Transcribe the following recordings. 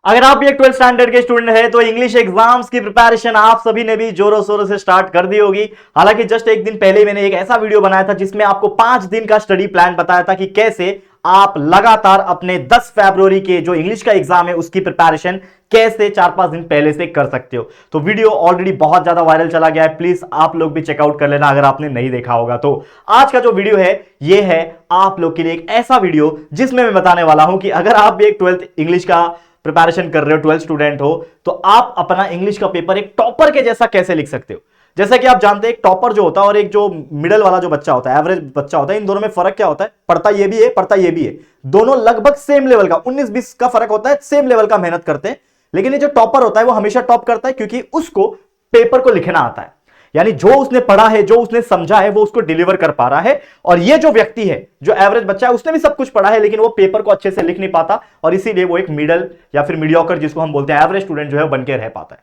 अगर आप भी एक 12th स्टैंडर्ड के स्टूडेंट है तो इंग्लिश एग्जाम्स की प्रिपरेशन आप सभी ने भी जोरों शोरों से स्टार्ट कर दी होगी। हालांकि जस्ट एक दिन पहले मैंने एक ऐसा वीडियो बनाया था जिसमें आपको 5 दिन का स्टडी प्लान बताया था कि कैसे आप लगातार अपने 10 फरवरी के जो इंग्लिश का एग्जाम है उसकी प्रिपरेशन कैसे 4-5 दिन पहले से कर सकते हो। तो वीडियो ऑलरेडी बहुत ज्यादा वायरल चला गया है, प्लीज आप लोग भी चेकआउट कर लेना अगर आपने नहीं देखा होगा। तो आज का जो वीडियो है ये है आप लोग के लिए एक ऐसा वीडियो जिसमें मैं बताने वाला हूं कि अगर आप भी एक 12th इंग्लिश का प्रिपरेशन कर रहे हो, 12th स्टूडेंट हो, तो आप अपना इंग्लिश का पेपर एक टॉपर के जैसा कैसे लिख सकते हो। जैसा कि आप जानते हैं एक टॉपर जो होता है और एक जो मिडल वाला जो बच्चा होता है, एवरेज बच्चा होता है, इन दोनों में फर्क क्या होता है? पढ़ता ये भी है, पढ़ता ये भी है, दोनों लगभग सेम लेवल का 19-20 का फर्क होता है, सेम लेवल का मेहनत करते हैं। लेकिन ये जो टॉपर होता है वो हमेशा टॉप करता है क्योंकि उसको पेपर को लिखना आता है, यानी जो उसने पढ़ा है, जो उसने समझा है, वो उसको डिलीवर कर पा रहा है। और ये जो व्यक्ति है, जो एवरेज बच्चा है, उसने भी सब कुछ पढ़ा है लेकिन वो पेपर को अच्छे से लिख नहीं पाता और इसीलिए वो एक मिडल या फिर मीडियोकर, जिसको हम बोलते हैं एवरेज स्टूडेंट, जो है बन के रह पाता है।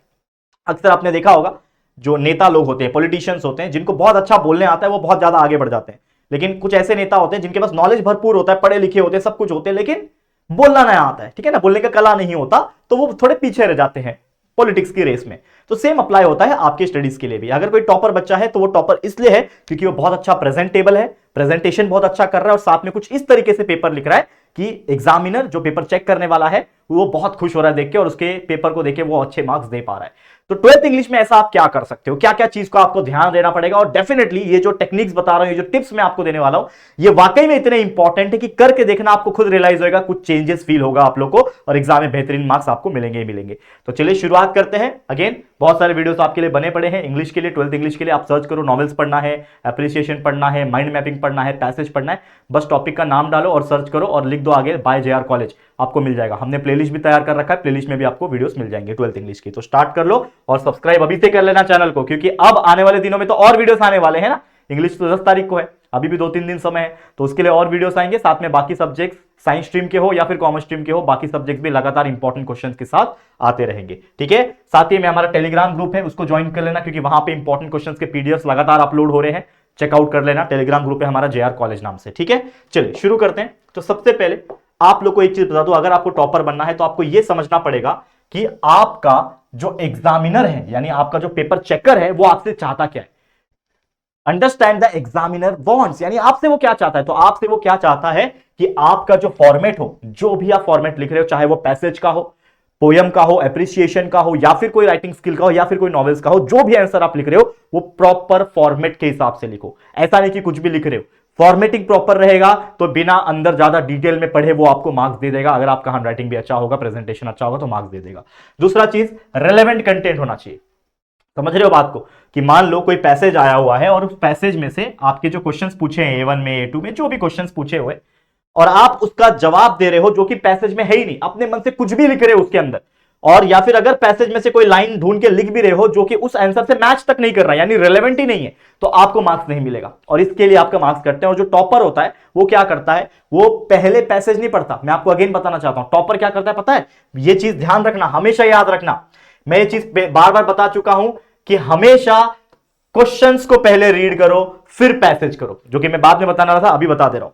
अक्सर आपने देखा होगा जो नेता लोग होते हैं, पॉलिटिशियंस होते हैं, जिनको बहुत अच्छा बोलने आता है वो बहुत ज्यादा आगे बढ़ जाते हैं। लेकिन कुछ ऐसे नेता होते हैं जिनके पास नॉलेज भरपूर होता है, पढ़े लिखे होते हैं, सब कुछ होते हैं, लेकिन बोलना नहीं आता है, ठीक है ना, बोलने का कला नहीं होता, तो वो थोड़े पीछे रह जाते हैं पॉलिटिक्स की रेस में। तो सेम अप्लाई होता है आपके स्टडीज के लिए भी। अगर कोई टॉपर बच्चा है तो वो टॉपर इसलिए है क्योंकि वो बहुत अच्छा प्रेजेंटेबल है, प्रेजेंटेशन बहुत अच्छा कर रहा है और साथ में कुछ इस तरीके से पेपर लिख रहा है कि एग्जामिनर, जो पेपर चेक करने वाला है, वो बहुत खुश हो रहा है देख के और उसके पेपर को देख के वो अच्छे मार्क्स दे पा रहा है। तो 12th इंग्लिश में ऐसा आप क्या कर सकते हो, क्या क्या चीज को आपको ध्यान देना पड़ेगा। और डेफिनेटली ये जो टेक्निक्स बता रहा हूं, ये जो टिप्स मैं आपको देने वाला हूं, ये वाकई में इतने इंपॉर्टेंट है कि करके देखना, आपको खुद रियलाइज होगा, कुछ चेंजेस फील होगा आप लोग को और एग्जाम में बेहतरीन मार्क्स आपको मिलेंगे ही मिलेंगे। तो चलिए शुरुआत करते हैं। अगेन बहुत सारे वीडियोस आपके लिए बने पड़े हैं इंग्लिश के लिए, 12th इंग्लिश के लिए। आप सर्च करो, नॉवेल्स पढ़ना है, एप्रिसिएशन पढ़ना है, माइंड मैपिंग पढ़ना है, पैसेज पढ़ना है, बस टॉपिक का नाम डालो और सर्च करो और लिख दो आगे बाय JR कॉलेज, आपको मिल जाएगा। हमने प्लेलिस्ट भी तैयार कर रखा है, प्लेलिस्ट में भी आपको वीडियोस मिल जाएंगे 12th इंग्लिश की। तो स्टार्ट कर लो और सब्सक्राइब अभी से कर लेना चैनल को, क्योंकि अब आने वाले दिनों में तो और वीडियोस आने वाले हैं ना। इंग्लिश तो 10 तारीख को है, अभी भी 2-3 दिन समय है, तो उसके लिए और वीडियोस आएंगे। साथ में बाकी सब्जेक्ट, साइंस स्ट्रीम के हो या फिर कॉमर्स स्ट्रीम के हो, बाकी सब्जेक्ट भी लगातार इंपॉर्टेंट क्वेश्चन के साथ आते रहेंगे, ठीक है। साथ ही में हमारा टेलीग्राम ग्रुप है, उसको ज्वाइन कर लेना, क्योंकि वहां पे इंपॉर्टेंट क्वेश्चन के पीडीएफ लगातार अपलोड हो रहे हैं। चेकआउट कर लेना, टेलीग्राम ग्रुप है हमारा JR कॉलेज नाम से, ठीक है। चलिए शुरू करते हैं। तो सबसे पहले आप लोग को एक चीज बता दूं, अगर आपको टॉपर बनना है तो आपको यह समझना पड़ेगा कि आपका जो एग्जामिनर है, यानी आपका जो पेपर चेकर है, वो आपसे चाहता क्या है। अंडरस्टैंड द एग्जामिनर वांट्स, यानी आपसे वो क्या चाहता है। तो आपसे वो क्या चाहता है कि आपका जो फॉर्मेट हो, जो भी आप फॉर्मेट लिख रहे हो, चाहे वो पैसेज का हो, पोयम का हो, एप्रिसिएशन का हो, या फिर कोई राइटिंग स्किल का हो, या फिर कोई नॉवेल्स का हो, जो भी आंसर आप लिख रहे हो वो प्रॉपर फॉर्मेट के हिसाब से लिखो। ऐसा नहीं कि कुछ भी लिख रहे हो, फॉर्मेटिंग प्रॉपर रहेगा तो बिना अंदर ज्यादा डिटेल में पढ़े वो आपको मार्क्स दे देगा। अगर आपका हैंड राइटिंग भी अच्छा होगा, प्रेजेंटेशन अच्छा होगा, तो मार्क्स दे देगा। दूसरा चीज, रेलेवेंट कंटेंट होना चाहिए। समझ रहे हो बात को, कि मान लो कोई पैसेज आया हुआ है और उस पैसेज में से आपके जो क्वेश्चंस पूछे हैं A1 में, A2 में, जो भी क्वेश्चंस पूछे हुए, और आप उसका जवाब दे रहे हो जो कि पैसेज में है ही नहीं, अपने मन से कुछ भी लिख रहे हो उसके अंदर, और या फिर अगर पैसेज में से कोई लाइन ढूंढ के लिख भी रहे हो जो कि उस आंसर से मैच तक नहीं कर रहा है, यानी रेलेवेंट ही नहीं है, तो आपको मार्क्स नहीं मिलेगा। और इसके लिए आपका मार्क्स करते हैं। और जो टॉपर होता है वो क्या करता है, वो पहले पैसेज नहीं पढ़ता। मैं आपको अगेन बताना चाहता हूं, टॉपर क्या करता है पता है, ये चीज ध्यान रखना, हमेशा याद रखना, मैं ये चीज बार बार बता चुका हूं कि हमेशा क्वेश्चंस को पहले रीड करो फिर पैसेज करो, जो कि मैं बाद में बताना था, अभी बता दे रहा हूं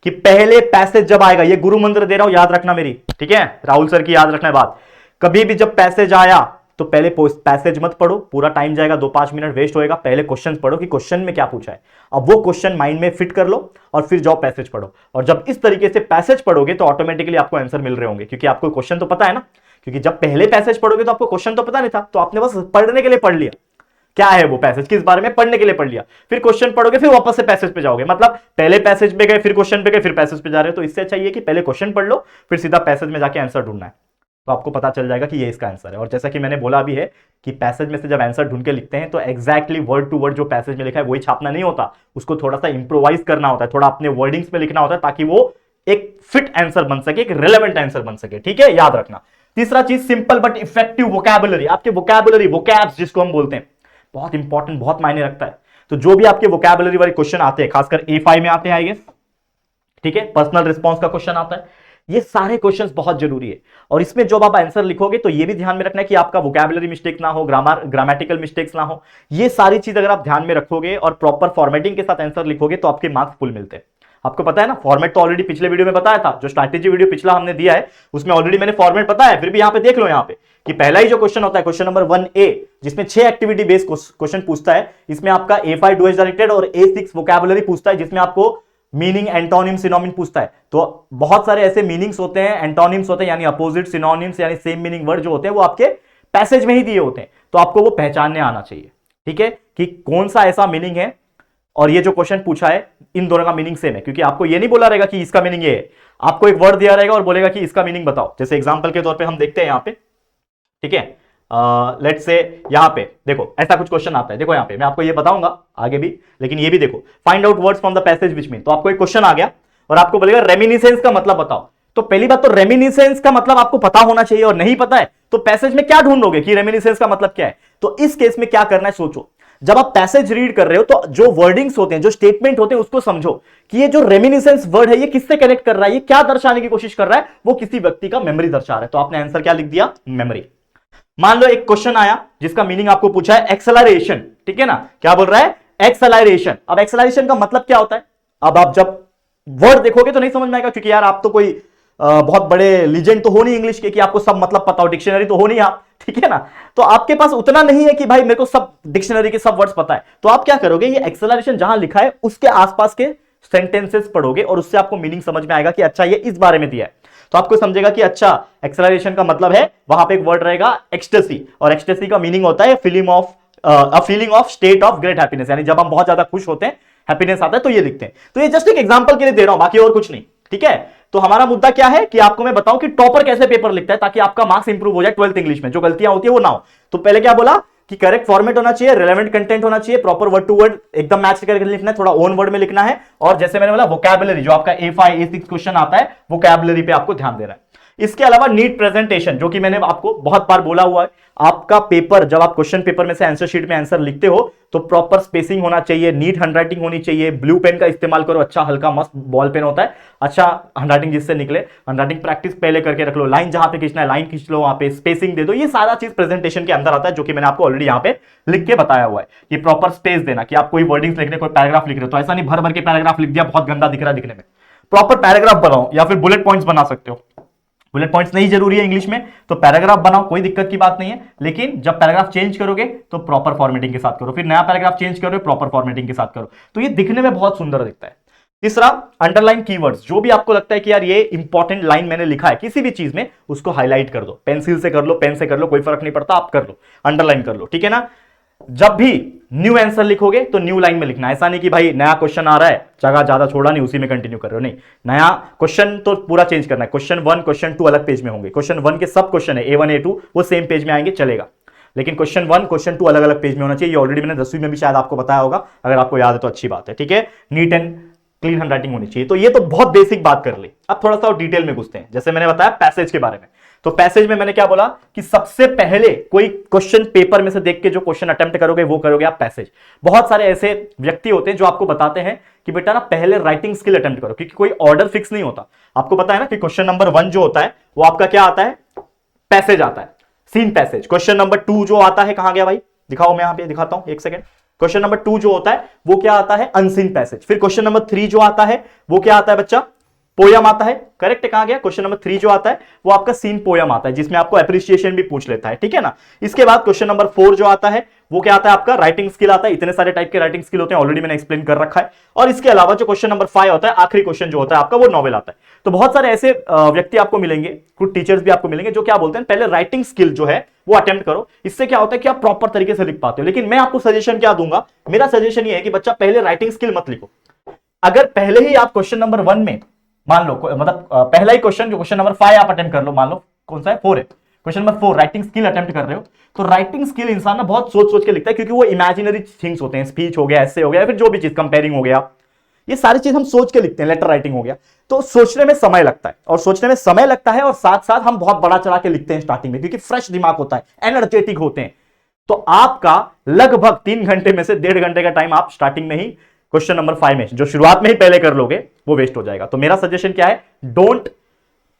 कि पहले पैसेज जब आएगा, ये गुरु मंत्र दे रहा हूं, याद रखना मेरी, ठीक है, राहुल सर की याद रखना है बात। कभी भी जब पैसेज आया तो पहले पैसेज मत पढ़ो, पूरा टाइम जाएगा, 2-5 मिनट वेस्ट होएगा। पहले क्वेश्चन पढ़ो कि क्वेश्चन में क्या पूछा है, अब वो क्वेश्चन माइंड में फिट कर लो और फिर जाओ पैसेज पढ़ो। और जब इस तरीके से पैसेज पढ़ोगे तो ऑटोमेटिकली आपको आंसर मिल रहे होंगे, क्योंकि आपको क्वेश्चन तो पता है ना। क्योंकि जब पहले पैसेज पढ़ोगे तो आपको क्वेश्चन तो पता नहीं था, तो आपने बस पढ़ने के लिए पढ़ लिया, क्या है वो पैसेज, किस बारे में, पढ़ने के लिए पढ़ लिया। फिर क्वेश्चन पढ़ोगे, फिर वापस से पैसेज पे जाओगे, मतलब पहले पैसेज पे गए, फिर क्वेश्चन पे गए, फिर पैसेज पे जा रहे हो। तो इससे अच्छा ये कि पहले क्वेश्चन पढ़ लो, फिर सीधा पैसेज में जाके आंसर ढूंढना है, तो आपको पता चल जाएगा कि ये इसका आंसर है। और जैसा कि मैंने बोला भी है कि पैसेज में से जब आंसर ढूंढ के लिखते हैं तो एग्जैक्टली वर्ड टू वर्ड जो पैसेज में लिखा है वही छापना नहीं होता, उसको थोड़ा सा इंप्रोवाइज करना होता है, थोड़ा अपने वर्डिंग्स में लिखना होता है, ताकि वो एक फिट आंसर बन सके, एक रिलेवेंट आंसर बन सके, ठीक है, याद रखना। तीसरा चीज, सिंपल बट इफेक्टिव वोकैबुलरी। आपके वोकैबुलरी, वोकैब्स जिसको हम बोलते हैं, बहुत इंपॉर्टेंट, बहुत मायने रखता है। तो जो भी आपके वोकैबुलरी वाले क्वेश्चन आते हैं, खासकर A5 में आते हैं आई गेस, ठीक है, पर्सनल रिस्पॉन्स का क्वेश्चन आता है, ये सारे क्वेश्चंस बहुत जरूरी है। और इसमें जब आप आंसर लिखोगे तो ये भी ध्यान में रखना है कि आपका वोकैबुलरी मिस्टेक ना हो, ग्रामेटिकल मिस्टेक्स ना हो। ये सारी चीज अगर आप ध्यान में रखोगे और प्रॉपर फॉर्मेटिंग के साथ आंसर लिखोगे तो आपके मार्क्स फुल मिलते हैं। आपको पता है ना, फॉर्मेट तो ऑलरेडी पिछले वीडियो में बताया था, जो स्ट्रैटेजी वीडियो पिछला हमने दिया है उसमें ऑलरेडी मैंने फॉर्मेट बताया है। फिर भी यहां पे देख लो, यहां पे कि पहला ही जो क्वेश्चन होता है क्वेश्चन नंबर 1A, जिसमें 6 एक्टिविटी बेस्ड क्वेश्चन पूछता है, इसमें आपका A5 डुएज डायरेक्टेड और A6 वोकैबुलरी पूछता है, जिसमें आपको मीनिंग, एंटोनिम, सिनोनिम पूछता है। तो बहुत सारे ऐसे मीनिंग्स होते हैं, एंटोनिम्स होते हैं यानी अपोजिट, सिनोनिम्स यानी सेम मीनिंग वर्ड जो होते हैं वो आपके पैसेज में ही दिए होते हैं, तो आपको वो पहचानने आना चाहिए, ठीक है, कि कौन सा ऐसा मीनिंग है और ये जो क्वेश्चन पूछा है इन दोनों का मीनिंग सेम है। क्योंकि आपको ये नहीं बोला रहेगा कि इसका मीनिंग ये है, आपको एक वर्ड दिया रहेगा और बोलेगा कि इसका मीनिंग बताओ। जैसे एग्जांपल के तौर पे हम देखते हैं यहां पे, ठीक है, लेट्स से यहां पे देखो ऐसा कुछ क्वेश्चन आता है, देखो यहां पे मैं आपको ये बताऊंगा आगे भी, लेकिन ये भी देखो, find out words from the passage which mean. तो आपको एक क्वेश्चन आ गया और आपको बोलेगा रेमिनिसेंस का मतलब बताओ। तो पहली बात तो रेमिनिसेंस का मतलब आपको पता होना चाहिए, और नहीं पता है तो पैसेज में क्या ढूंढोगे कि रेमिनिसेंस का मतलब क्या है। तो इस केस में क्या करना है, सोचो, जब आप पैसेज रीड कर रहे हो तो जो वर्डिंग्स होते हैं, जो स्टेटमेंट होते हैं, उसको समझो कि ये जो रेमिनिसेंस वर्ड है ये किससे कनेक्ट कर रहा है, ये क्या दर्शाने की कोशिश कर रहा है, वो किसी व्यक्ति का मेमोरी दर्शा रहा है। तो आपने आंसर क्या लिख दिया, मेमोरी। मान लो एक क्वेश्चन आया जिसका मीनिंग आपको पूछा है एक्सेलरेशन, ठीक है ना, क्या बोल रहा है, एक्सेलरेशन। अब एक्सेलरेशन का मतलब क्या होता है, अब आप जब वर्ड देखोगे तो नहीं समझ में आएगा, क्योंकि यार आप तो कोई बहुत बड़े लीजेंड तो हो नहीं इंग्लिश के कि आपको सब मतलब पता हो, डिक्शनरी तो हो नहीं आप, ठीक है ना, तो आपके पास उतना नहीं है कि भाई मेरे को सब डिक्शनरी के सब वर्ड्स पता है। तो आप क्या करोगे, ये एक्सेलरेशन जहां लिखा है उसके आसपास के सेंटेंसेस पढ़ोगे और उससे आपको मीनिंग समझ में आएगा कि अच्छा ये इस बारे में दिया है। तो आपको समझेगा कि अच्छा एक्सेलरेशन का मतलब है, वहां पे एक वर्ड रहेगा एक्सटेसी, और एक्सटेसी का मीनिंग होता है feeling of state of great happiness, यानी जब हम बहुत ज्यादा खुश होते हैं, हैप्पीनेस आता है, तो ये लिखते हैं। तो ये जस्ट एक एग्जांपल के लिए दे रहा हूं, बाकी और कुछ नहीं, ठीक है। तो हमारा मुद्दा क्या है कि आपको मैं बताऊं कि टॉपर कैसे पेपर लिखता है, ताकि आपका मार्क्स इंप्रूव हो जाए 12th इंग्लिश में, जो गलतियां होती है वो ना हो। तो पहले क्या बोला कि करेक्ट फॉर्मेट होना चाहिए, रिलेवेंट कंटेंट होना चाहिए, प्रॉपर वर्ड टू वर्ड एकदम मैच करके लिखना है, थोड़ा ओन वर्ड में लिखना है, और जैसे मैंने बोला वोकैबुलरी, जो आपका A5 A6 क्वेश्चन आता है वोकैबुलरी पे आपको ध्यान देना है। इसके अलावा नीट प्रेजेंटेशन, जो कि मैंने आपको बहुत बार बोला हुआ है, आपका पेपर जब आप क्वेश्चन पेपर में से आंसर शीट में आंसर लिखते हो तो प्रॉपर स्पेसिंग होना चाहिए, नीट हैंडराइटिंग होनी चाहिए, ब्लू पेन का इस्तेमाल करो, अच्छा हल्का मस्त बॉल पेन होता है, अच्छा हैंडराइटिंग जिससे निकले, हैंडराइटिंग प्रैक्टिस पहले करके रख लो, लाइन जहां पे खींचना है लाइन खींच लो, वहां पे स्पेसिंग दे दो, ये सारा चीज प्रेजेंटेशन के अंदर आता है, जो कि मैंने आपको ऑलरेडी यहां पे लिख के बताया हुआ है कि प्रॉपर स्पेस देना, कि आप कोई वर्डिंग्स लिख रहे, कोई पैराग्राफ लिख रहे हो तो ऐसा नहीं भर भर के पैराग्राफ लिख दिया, बहुत गंदा दिख रहा है दिखने में, प्रॉपर पैराग्राफ बनाओ, या फिर बुलेट पॉइंट्स बना सकते हो, बुलेट पॉइंट्स नहीं जरूरी है इंग्लिश में, तो पैराग्राफ बनाओ, कोई दिक्कत की बात नहीं है, लेकिन जब पैराग्राफ चेंज करोगे तो प्रॉपर फॉर्मेटिंग के साथ करो, फिर नया पैराग्राफ चेंज करो प्रॉपर फॉर्मेटिंग के साथ करो, तो ये दिखने में बहुत सुंदर दिखता है। तीसरा, अंडरलाइन कीवर्ड्स, जो भी आपको लगता है कि यार ये इंपॉर्टेंट लाइन मैंने लिखा है किसी भी चीज में, उसको हाईलाइट कर दो, पेंसिल से कर लो, पेन से कर लो, कोई फर्क नहीं पड़ता, आप कर लो, अंडरलाइन कर लो, ठीक है ना। जब भी न्यू आंसर लिखोगे तो न्यू लाइन में लिखना, ऐसा नहीं कि भाई नया क्वेश्चन आ रहा है, जगह ज्यादा छोड़ा नहीं उसी में कंटिन्यू कर रहे हो, नहीं, नया क्वेश्चन तो पूरा चेंज करना है, क्वेश्चन 1 क्वेश्चन 2 अलग पेज में होंगे, क्वेश्चन 1 के सब क्वेश्चन है A1 A2 वो सेम पेज में आएंगे, चलेगा, लेकिन क्वेश्चन 1 क्वेश्चन 2 अलग अलग पेज में होना चाहिए। ये ऑलरेडी मैंने 10वीं में भी शायद आपको बताया होगा, अगर आपको याद है तो अच्छी बात है, ठीक है। नीट एंड क्लीन हैंडराइटिंग होनी चाहिए। तो ये तो बहुत बेसिक बात कर ली, अब थोड़ा सा डिटेल में घुसते हैं। जैसे मैंने बताया पैसेज के बारे में, तो पैसेज में मैंने क्या बोला कि सबसे पहले कोई क्वेश्चन पेपर में से देख के जो क्वेश्चन अटेम्प्ट करोगे वो करोगे आप पैसेज। बहुत सारे ऐसे व्यक्ति होते हैं जो आपको बताते हैं कि बेटा ना पहले राइटिंग स्किल अटेम्प्ट करो, क्योंकि कोई ऑर्डर फिक्स नहीं होता। आपको पता है ना कि क्वेश्चन नंबर 1 जो होता है वो आपका क्या आता है, पैसेज आता है, सीन पैसेज। क्वेश्चन नंबर 2 जो आता है, कहां गया भाई, दिखाओ, मैं यहां पे दिखाता हूं, एक सेकेंड। क्वेश्चन नंबर 2 जो होता है वो क्या आता है, अनसीन पैसेज। फिर क्वेश्चन नंबर 3 जो आता है वो क्या आता है बच्चा, पोयम आता है, करेक्ट है, कहां गया, क्वेश्चन नंबर 3 जो आता है वो आपका सीन पोयम आता है, जिसमें आपको एप्रिसिएशन भी पूछ लेता है, ठीक है ना। इसके बाद क्वेश्चन नंबर 4 जो आता है वो क्या आता है, आपका राइटिंग स्किल आता है। इतने सारे टाइप के राइटिंग स्किल होते हैं, ऑलरेडी मैंने एक्सप्लेन कर रखा है। और इसके अलावा जो क्वेश्चन नंबर 5 होता है, आखिरी क्वेश्चन जो होता है आपका, वो नॉवेल आता है। तो बहुत सारे ऐसे व्यक्ति आपको मिलेंगे, कुछ टीचर्स भी आपको मिलेंगे जो क्या बोलते हैं, पहले राइटिंग स्किल जो है वो अटेम्प्ट करो। इससे क्या होता है कि आप प्रॉपर तरीके से लिख पाते हो। लेकिन मैं आपको सजेशन क्या दूंगा, मेरा सजेशन ये है कि बच्चा पहले राइटिंग स्किल मत लिखो। अगर पहले ही आप क्वेश्चन नंबर 1 में मान लो, मतलब पहला ही क्वेश्चन जो क्वेश्चन नंबर 5 आप अटेम्प्ट कर लो, मान लो कौन सा है, 4 है, question number 4 writing skill attempt कर रहे हो, तो राइटिंग स्किल इंसान ना बहुत सोच सोच के लिखता है, क्योंकि वो इमेजिनरी थिंग्स होते हैं, स्पीच हो गया, ऐसे हो गया, फिर जो भी चीज, कंपेयरिंग हो गया, ये सारी चीज हम सोच के लिखते हैं, लेटर राइटिंग हो गया, तो सोचने में समय लगता है, और सोचने में समय लगता है, और साथ साथ हम बहुत बड़ा चढ़ा के लिखते हैं स्टार्टिंग में, क्योंकि फ्रेश दिमाग होता है, एनर्जेटिक होते हैं। तो आपका लगभग 3 घंटे में से 1.5 घंटे का टाइम आप स्टार्टिंग में ही क्वेश्चन नंबर 5 में जो शुरुआत में ही पहले कर लोगे वो वेस्ट हो जाएगा। तो मेरा सजेशन क्या है, don't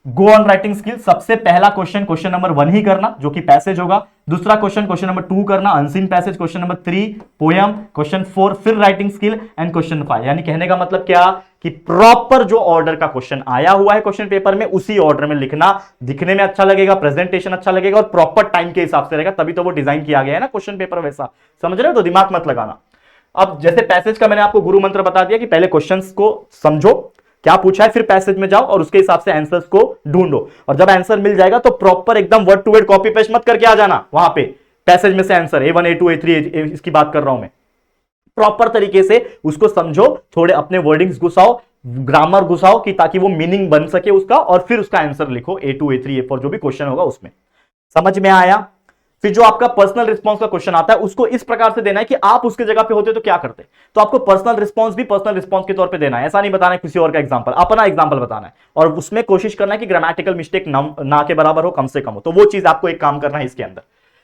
go on writing skill, सबसे पहला क्वेश्चन नंबर 1 ही करना जो कि पैसेज होगा। दूसरा क्वेश्चन नंबर 2 करना unseen passage. Question number 3 poem. Question 4 फिर राइटिंग स्किल एंड क्वेश्चन 5, यानी कहने का मतलब क्या कि प्रॉपर जो ऑर्डर का क्वेश्चन आया हुआ है क्वेश्चन पेपर में उसी ऑर्डर में लिखना, दिखने में अच्छा लगेगा, प्रेजेंटेशन अच्छा लगेगा और प्रॉपर टाइम के हिसाब से रहेगा, तभी तो वो डिजाइन किया गया है ना क्वेश्चन पेपर वैसा, समझ रहे हो? तो दिमाग मत लगाना। अब जैसे पैसेज का मैंने आपको गुरु मंत्र बता दिया कि पहले क्वेश्चंस को समझो क्या पूछा है, फिर पैसेज में जाओ और उसके हिसाब से आंसर्स को ढूंढो, और जब आंसर मिल जाएगा तो प्रॉपर एकदम word to word copy paste मत करके आ जाना वहां पे पैसेज में से आंसर A1 A2 A3 इसकी बात कर रहा हूं मैं। प्रॉपर तरीके से उसको समझो, थोड़े अपने वर्डिंग्स घुसाओ, ग्रामर घुसाओ कि ताकि वो मीनिंग बन सके उसका, और फिर उसका आंसर लिखो A2 A3 A4 जो भी क्वेश्चन होगा उसमें। समझ में आया? फिर जो आपका पर्सनल रिस्पांस का क्वेश्चन आता है उसको इस प्रकार से देना है कि आप उसके जगह पे होते तो क्या करते, तो आपको पर्सनल रिस्पांस भी पर्सनल रिस्पांस के तौर पे देना है, ऐसा नहीं बताना है किसी और का एग्जांपल, अपना एग्जांपल बताना है, और उसमें कोशिश करना है कि ग्रामेटिकल मिस्टेक ना के बराबर हो, कम से कम हो, तो वो चीज आपको एक काम करना है इसके अंदर।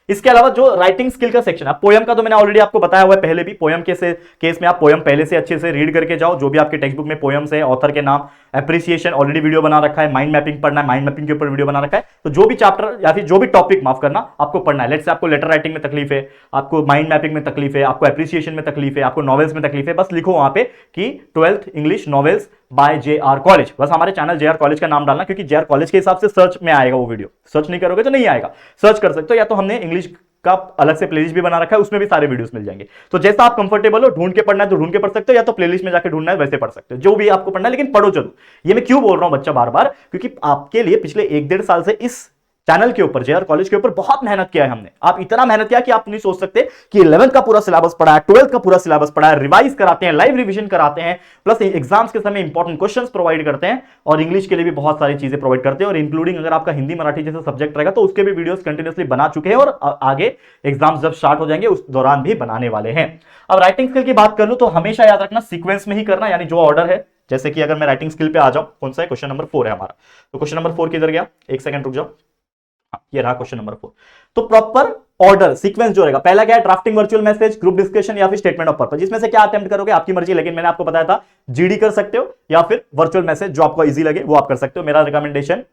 इसके अलावा जो राइटिंग स्किल का सेक्शन है, पोयम का तो मैंने ऑलरेडी आपको बताया हुआ है पहले भी, पोयम के केस में आप पोयम पहले से अच्छे से रीड करके जाओ, जो भी आपके टेक्स्ट बुक में पोयम्स है, ऑथर के नाम, एप्रिसिएशन ऑलरेडी वीडियो बना रखा है, माइंड मैपिंग पढ़ना है, माइंड मैपिंग के ऊपर वीडियो बना रखा है, तो जो भी चैप्टर या फिर जो भी टॉपिक माफ करना आपको पढ़ना है, लेट्स से आपको लेटर राइटिंग में तकलीफ है, आपको माइंड मैपिंग में तकलीफ है, आपको एप्रिसिएशन में तकलीफ है, आपको नॉवेल्स में तकलीफ है, बस लिखो वहां पे कि 12th English novels by JR college, बस हमारे चैनल JR कॉलेज का नाम डालना, क्योंकि JR कॉलेज के हिसाब से सर्च में आएगा वो वीडियो, सर्च नहीं करोगे तो नहीं आएगा, सर्च कर सकते हो, या तो हमने इंग्लिश का अलग से प्लेलिस्ट भी बना रखा है, उसमें भी सारे वीडियोस मिल जाएंगे, तो जैसा आप कंफर्टेबल हो, ढूंढ के पढ़ना है तो ढूंढ के पढ़ सकते हो, या तो प्लेलिस्ट में जाके ढूंढना है वैसे पढ़ सकते हो, जो भी आपको पढ़ना है, लेकिन पढ़ो जरूर। ये मैं क्यों बोल रहा हूं बच्चा बार बार, क्योंकि आपके लिए पिछले 1-1.5 साल से इस चैनल के ऊपर JR कॉलेज के ऊपर बहुत मेहनत किया है हमने, आप इतना मेहनत किया कि आप नहीं सोच सकते कि 11th का पूरा सिलेबस पढ़ा है, 12th का पूरा सिलेबस पढ़ा है, रिवाइज कराते हैं, लाइव रिवीजन कराते हैं, प्लस एग्जाम्स के समय इंपॉर्टेंट क्वेश्चंस प्रोवाइड करते हैं, और इंग्लिश के लिए भी बहुत सारी चीजें प्रोवाइड करते हैं, और इंक्लूडिंग अगर आपका हिंदी मराठी जैसा सब्जेक्ट रहेगा तो उसके भी वीडियोस कंटिन्यूअसली बना चुके हैं, और आगे एग्जाम्स जब स्टार्ट हो जाएंगे उस दौरान भी बनाने वाले हैं। अब राइटिंग स्किल की बात कर लूं तो हमेशा याद रखना सीक्वेंस में ही करना, यानी जो ऑर्डर है, जैसे कि अगर मैं राइटिंग स्किल पे आ जाऊं, कौन सा है, क्वेश्चन नंबर 4 है हमारा, तो क्वेश्चन नंबर 4 किधर गया, एक सेकंड रुक जाओ, ये रहा क्वेश्चन नंबर 4। तो प्रॉपर ऑर्डर सीक्वेंस जो रहेगा, पहला क्या है, drafting virtual message, group discussion या फिर स्टेटमेंट ऑफ पर्पस, जिसमें से क्या अटेम्प्ट करोगे आपकी मर्जी, लेकिन मैंने आपको बताया था जीडी कर सकते हो या फिर वर्चुअल मैसेज, जो आपको इजी लगे वो आप कर सकते हो। मेरा रिकमेंडेशन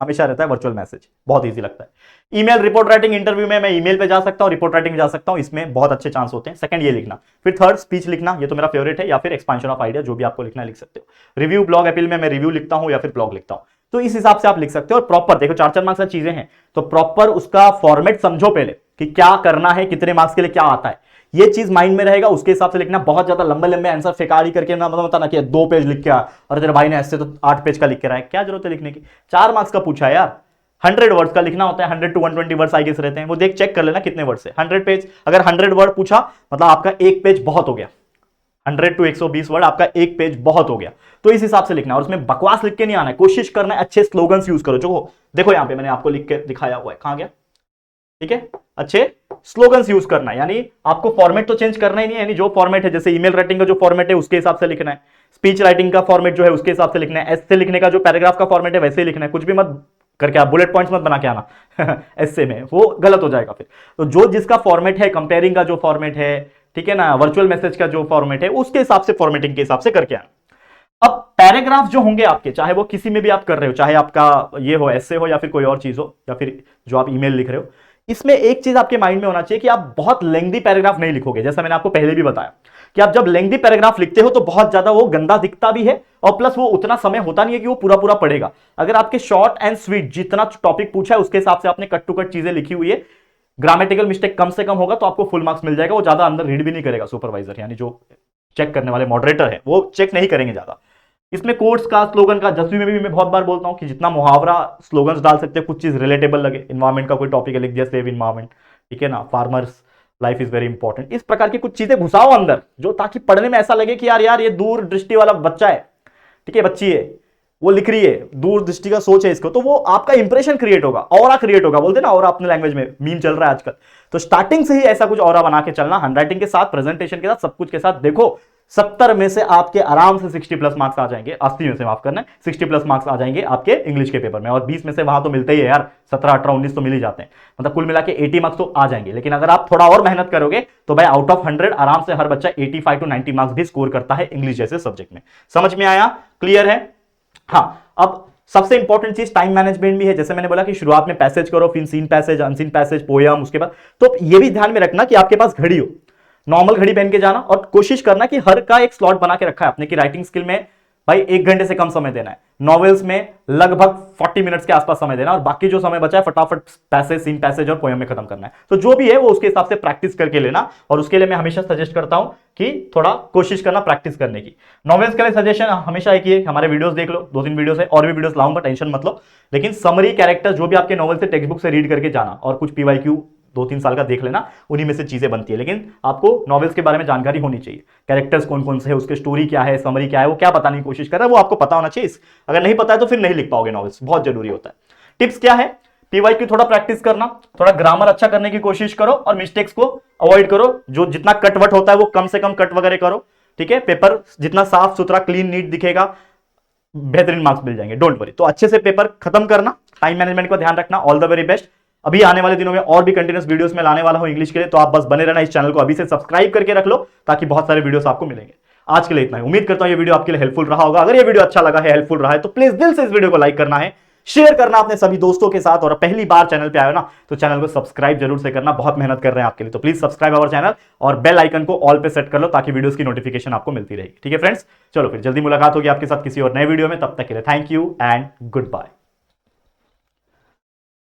हमेशा रहता है वर्चुअल मैसेज, बहुत इजी लगता है। ईमेल, रिपोर्ट राइटिंग, इंटरव्यू में मैं ईमेल पे जा सकता हूं, रिपोर्ट राइटिंग जा सकता हूं, इसमें बहुत अच्छे चांस होते हैं। सेकंड ये लिखना, फिर थर्ड स्पीच लिखना, ये तो मेरा फेवरेट है, या फिर एक्सपेंशन ऑफ आइडिया, जो भी आपको लिखना है लिख सकते हो। रिव्यू, ब्लॉग अपील में मैं रिव्यू लिखता हूं या फिर ब्लॉग लिखता हूं, तो इस हिसाब से आप लिख सकते हो। और प्रॉपर देखो 4-4 मार्क्स की चीजें हैं, तो प्रॉपर उसका फॉर्मेट समझो पहले कि क्या करना है, कितने मार्क्स के लिए क्या आता है, ये चीज माइंड में रहेगा, उसके हिसाब से लिखना। बहुत ज्यादा लंबे लंबे आंसर फेकारी करके ना मतलब ना कि 2 पेज लिख के आ, और तेरे भाई ने ऐसे तो 8 पेज का लिख के रहा है, क्या जरूरत है लिखने की, 4 मार्क्स का पूछा है यार, 100 वर्ड्स का लिखना होता है, 100 to 120 वर्ड्स आई गेस रहते हैं, वो देख चेक कर लेना कितने वर्ड्स है, 100 पेज, अगर 100 वर्ड पूछा मतलब आपका एक पेज बहुत हो गया, 100 to 120 वर्ड आपका एक पेज बहुत हो गया, तो इस हिसाब से लिखना है। और उसमें बकवास लिख के नहीं आना है, कोशिश करना है अच्छे स्लोगन्स यूज करो, जो देखो यहां पे मैंने आपको लिख के दिखाया हुआ है, कहां गया, ठीक है, अच्छे स्लोगन्स यूज करना है, यानी आपको फॉर्मेट तो चेंज करना ही नहीं है, यानी जो फॉर्मेट है, जैसे ईमेल राइटिंग का जो फॉर्मेट है उसके हिसाब से लिखना है, स्पीच राइटिंग का फॉर्मेट जो है उसके हिसाब से लिखना है, एस्से लिखने का जो पैराग्राफ का फॉर्मेट है वैसे ही लिखना है, कुछ भी मत करके आप बुलेट पॉइंट्स मत बना के आना एस्से में, वो गलत हो जाएगा फिर। तो जो जिसका फॉर्मेट है, कंपेयरिंग का जो फॉर्मेट है, ठीक है ना, वर्चुअल मैसेज का जो फॉर्मेट है, उसके हिसाब से फॉर्मेटिंग के हिसाब से करके आना। अब पैराग्राफ जो होंगे आपके, चाहे वो किसी में भी आप कर रहे हो, चाहे आपका ये हो एस्से हो या फिर कोई और चीज हो, या फिर जो आप ईमेल लिख रहे हो, इसमें एक चीज आपके माइंड में होना चाहिए कि आप बहुत लेंथी पैराग्राफ नहीं लिखोगे। जैसा मैंने आपको पहले भी बताया कि आप जब लेंथी पैराग्राफ लिखते हो तो बहुत ज्यादा वो गंदा दिखता भी है, और प्लस वो उतना समय होता नहीं है कि वो पूरा पूरा पढ़ेगा। अगर आपके शॉर्ट एंड स्वीट जितना टॉपिक पूछा है उसके हिसाब से आपने कट टू कट चीजें लिखी हुई है, ग्रामेटिकल मिस्टेक कम से कम होगा, तो आपको फुल मार्क्स मिल जाएगा। वो ज्यादा अंदर रीड भी नहीं करेगा, सुपरवाइजर यानी जो चेक करने वाले मॉडरेटर है वो चेक नहीं करेंगे ज्यादा। इसमें कोट्स का, स्लोगन का, 10वीं में भी मैं बहुत बार बोलता हूं कि जितना मुहावरा स्लोगन्स डाल सकते हैं, कुछ चीज रिलेटेबल लगे, इन्वायरमेंट का कोई टॉपिक है लिख दिया, सेव इन्वायरमेंट, ठीक है ना, farmers life is very important, इस प्रकार की कुछ चीजें घुसाओ अंदर, जो ताकि पढ़ने में ऐसा लगे कि यार यार ये दूर दृष्टि वाला बच्चा है, ठीक है, बच्ची है, वो लिख रही है, दूर दृष्टि का सोच है इसको, तो वो आपका इंप्रेशन क्रिएट होगा, ऑरा क्रिएट होगा, बोलते ना ऑरा, अपने लैंग्वेज में मीम चल रहा है आजकल। तो स्टार्टिंग से ही ऐसा कुछ ऑरा बना के चलना, हैंडराइटिंग के साथ, प्रेजेंटेशन के साथ, सब कुछ के साथ। देखो 70 में से आपके आराम से 60 प्लस मार्क्स आ जाएंगे, 80 में से माफ करना है, 60 प्लस मार्क्स आ जाएंगे आपके इंग्लिश के पेपर में, और 20 में से वहां तो मिलते ही है यार, 17, 18, 19 तो मिल ही जाते हैं, मतलब कुल मिला के 80 मार्क्स तो आ जाएंगे। लेकिन अगर आप थोड़ा और मेहनत करोगे तो भाई आउट ऑफ 100 आराम से हर बच्चा 85 to 90 मार्क्स भी स्कोर करता है इंग्लिश जैसे सब्जेक्ट में। समझ में आया? क्लियर है? हाँ, अब सबसे इंपॉर्टेंट चीज टाइम मैनेजमेंट भी है। जैसे मैंने बोला कि शुरुआत में पैसेज करो, फिर seen passage, unseen passage, poem, उसके बाद तो ये भी ध्यान में रखना कि आपके पास घड़ी हो, नॉर्मल घड़ी पहन के जाना, और कोशिश करना कि हर का एक स्लॉट बना के रखा है आपने कि राइटिंग स्किल में भाई 1 घंटे से कम समय देना है, नॉवेल्स में लगभग 40 मिनट्स के आसपास समय देना, और बाकी जो समय बचा है फटाफट पैसेज, सीन पैसेज और पोयम में खत्म करना है। तो जो भी है वो उसके हिसाब से प्रैक्टिस करके लेना, और उसके लिए मैं हमेशा सजेस्ट करता हूं कि थोड़ा कोशिश करना प्रैक्टिस करने की। नॉवेल्स के लिए सजेशन हमेशा एक ही है, हमारे वीडियोस देख लो, 2-3 वीडियोस है, और भी वीडियोस लाऊंगा, टेंशन मत लो। लेकिन समरी कैरेक्टर जो भी आपके नॉवेल से टेक्स्ट बुक से रीड करके जाना, और कुछ पीवाईक्यू 2-3 साल का देख लेना, उन्हीं में से चीजें बनती है। लेकिन आपको नॉवेल्स के बारे में जानकारी होनी चाहिए, कैरेक्टर्स कौन कौन से है, उसके स्टोरी क्या है, समरी क्या है, वो क्या बताने की कोशिश कर रहा है, वो आपको पता होना चाहिए। अगर नहीं पता है तो फिर नहीं लिख पाओगे नॉवेल्स, बहुत जरूरी होता है। टिप्स क्या है? पीवाईक्यू थोड़ा प्रैक्टिस करना, थोड़ा ग्रामर अच्छा करने की कोशिश करो, और मिस्टेक्स को अवॉइड करो। जो जितना कटवट होता है वो कम से कम कट वगैरह करो, ठीक है। पेपर जितना साफ सुथरा क्लीन नीट दिखेगा, बेहतरीन मार्क्स मिल जाएंगे, डोंट वरी। तो अच्छे से पेपर खत्म करना, टाइम मैनेजमेंट का ध्यान रखना। All the very best. अभी आने वाले दिनों में और भी कंटिन्यूस वीडियोस में लाने वाला हूं इंग्लिश के लिए, तो आप बस बने रहना, इस चैनल को अभी से सब्सक्राइब करके रख लो ताकि बहुत सारे वीडियोस आपको मिलेंगे। आज के लिए इतना ही, उम्मीद करता हूं ये वीडियो आपके लिए हेल्पफुल रहा होगा। अगर ये वीडियो अच्छा लगा है, हेल्पफुल रहा है, तो प्लीज दिल से इस वीडियो को लाइक करना है, शेयर करना अपने सभी दोस्तों के साथ, और पहली बार चैनल पे आए हो ना तो चैनल को सब्सक्राइब जरूर से करना, बहुत मेहनत कर रहे हैं आपके लिए। तो प्लीज सब्सक्राइब आवर चैनल और बेल आइकन को ऑल पे सेट कर लो ताकि वीडियोस की नोटिफिकेशन आपको मिलती रहेगी, ठीक है फ्रेंड्स। चलो फिर जल्दी मुलाकात होगी आपके साथ किसी और नए वीडियो में, तब तक के लिए thank you and good bye.